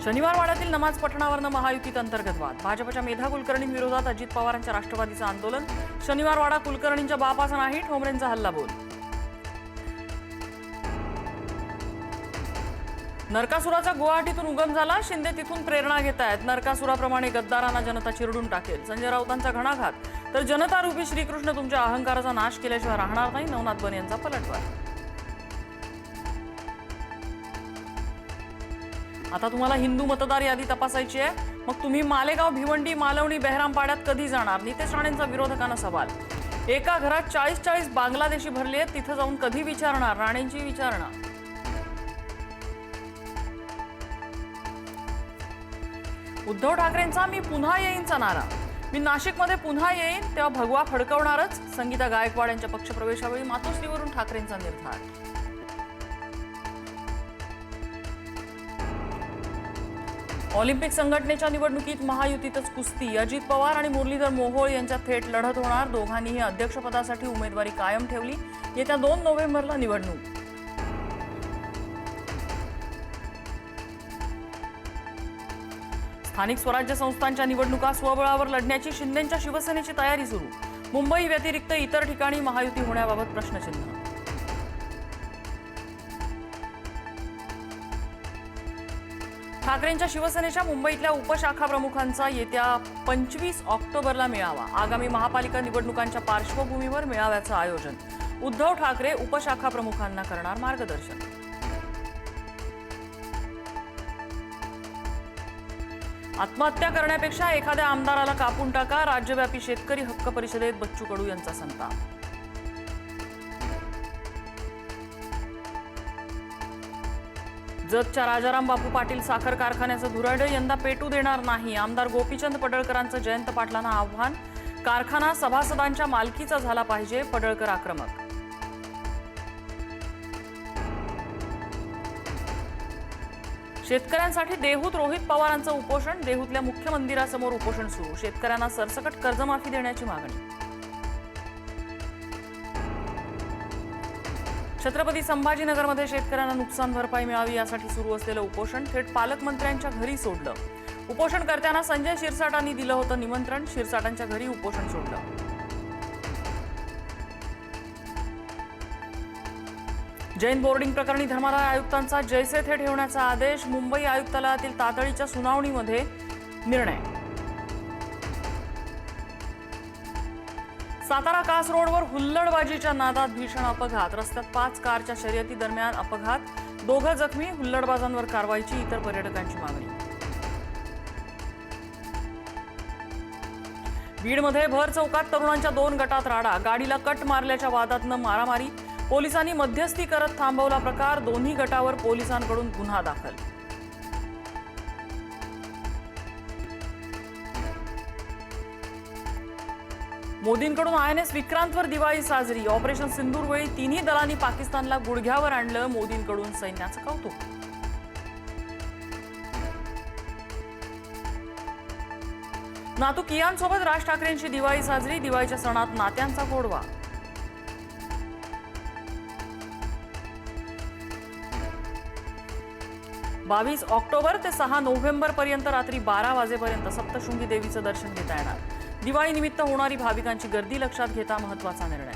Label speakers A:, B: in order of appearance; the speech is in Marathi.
A: शनिवारवाड्यातील नमाज पठणावरनं महायुतीत अंतर्गत वाद. भाजपच्या मेधा कुलकर्णींविरोधात अजित पवारांच्या राष्ट्रवादीचं आंदोलन. शनिवारवाडा कुलकर्णींच्या बापाचा नाही, ठोंबरेंचा हल्लाबोल. नरकासुराचा गुवाहाटीतून उगम झाला. शिंदे तिथून प्रेरणा घेत आहेत. नरकासुराप्रमाणे गद्दारांना जनता चिरडून टाकेल. संजय राऊतांचा घणाघात. तर जनता रूपी श्रीकृष्ण तुमच्या अहंकाराचा नाश केल्याशिवाय राहणार नाही, नवनाथ बन यांचा पलटवार. आता तुम्हाला हिंदू मतदार यादी तपासायची आहे. मग तुम्ही मालेगाव, भिवंडी, मालवणी, बेहरामपाड्यात कधी जाणार? नितेश राणेंचा विरोधकांना सवाल. एका घरात 40 बांगलादेशी भरले आहेत, तिथं जाऊन कधी विचारणार? राणेंची विचारणा. उद्धव ठाकरेंचा मी पुन्हा येईनचा नारा. मी नाशिकमध्ये पुन्हा येईन तेव्हा भगवा फडकवणारच. संगीता गायकवाड यांच्या पक्षप्रवेशावेळी मातोश्रीवरून ठाकरेंचा निर्धार. ऑलिम्पिक संघटनेच्या निवडणुकीत महायुतीतच कुस्ती. अजित पवार आणि मुरलीधर मोहोळ यांच्यात थेट लढत होणार. दोघांनीही अध्यक्षपदासाठी उमेदवारी कायम ठेवली. येत्या 2 नोव्हेंबरला निवडणूक. स्थानिक स्वराज्य संस्थांच्या निवडणुका स्वबळावर लढण्याची शिंदेंच्या शिवसेनेची तयारी सुरू. मुंबई व्यतिरिक्त इतर ठिकाणी महायुती होण्याबाबत प्रश्नचिन्ह. ठाकरेंच्या शिवसेनेच्या मुंबईतल्या उपशाखा प्रमुखांचा येत्या 25 ऑक्टोबरला मेळावा. आगामी महापालिका निवडणुकांच्या पार्श्वभूमीवर मेळाव्याचं आयोजन. उद्धव ठाकरे उपशाखा प्रमुखांना करणार मार्गदर्शन. आत्महत्या करण्यापेक्षा एखाद्या आमदाराला कापून टाका. राज्यव्यापी शेतकरी हक्क परिषदेत बच्चू कडू यांचा संताप. जतच्या राजाराम बापू पाटील साखर कारखान्याचं धुराडे यंदा पेटू देणार नाही. आमदार गोपीचंद पडळकरांचं जयंत पाटलांना आव्हान. कारखाना सभासदांच्या मालकीचा झाला पाहिजे, पडळकर आक्रमक. शेतकऱ्यांसाठी देहूत रोहित पवारांचं उपोषण. देहूतल्या मुख्य मंदिरासमोर उपोषण सुरू. शेतकऱ्यांना सरसकट कर्जमाफी देण्याची मागणी. छत्रपती संभाजीनगरमध्ये शेतकऱ्यांना नुकसान भरपाई मिळावी यासाठी सुरू असलेलं उपोषण थेट पालकमंत्र्यांच्या घरी सोडलं. उपोषणकर्त्यांना संजय शिरसाटांनी दिलं होतं निमंत्रण. शिरसाटांच्या घरी उपोषण सोडलं. जैन बोर्डिंग प्रकरणी धर्मादाय आयुक्तांचा जैसे थे ठेवण्याचा आदेश. मुंबई आयुक्तालयातील तातडीच्या सुनावणीमध्ये निर्णय. सातारा कास रोडवर हुल्लडबाजीच्या नादात भीषण अपघात. रस्त्यात 5 कारच्या शर्यती दरम्यान अपघात. 2 जखमी. हुल्लडबाजांवर कारवाईची. इतर पर्यटकांची मागणी. बीडमध्ये भर चौकात तरुणांच्या 2 गटात राडा. गाडीला कट मारल्याच्या वादातनं मारामारी. पोलिसांनी मध्यस्थी करत थांबवला प्रकार. दोन्ही गटावर पोलिसांकडून गुन्हा दाखल. मोदींकडून INS विक्रांतवर दिवाळी साजरी. ऑपरेशन सिंदूरवेळी तिन्ही दलांनी पाकिस्तानला गुडघ्यावर आणलं. मोदींकडून सैन्याचं कौतुक. नातू कियानसोबत राज ठाकरेंची दिवाळी साजरी. दिवाळीच्या सणात नात्यांचा गोडवा. बावीस ऑक्टोबर ते 6 नोव्हेंबर पर्यंत रात्री 12 वाजेपर्यंत सप्तशृंगी देवीचं दर्शन घेता येणार. दिवाळीनिमित्त होणारी भाविकांची गर्दी लक्षात घेता महत्त्वाचा निर्णय.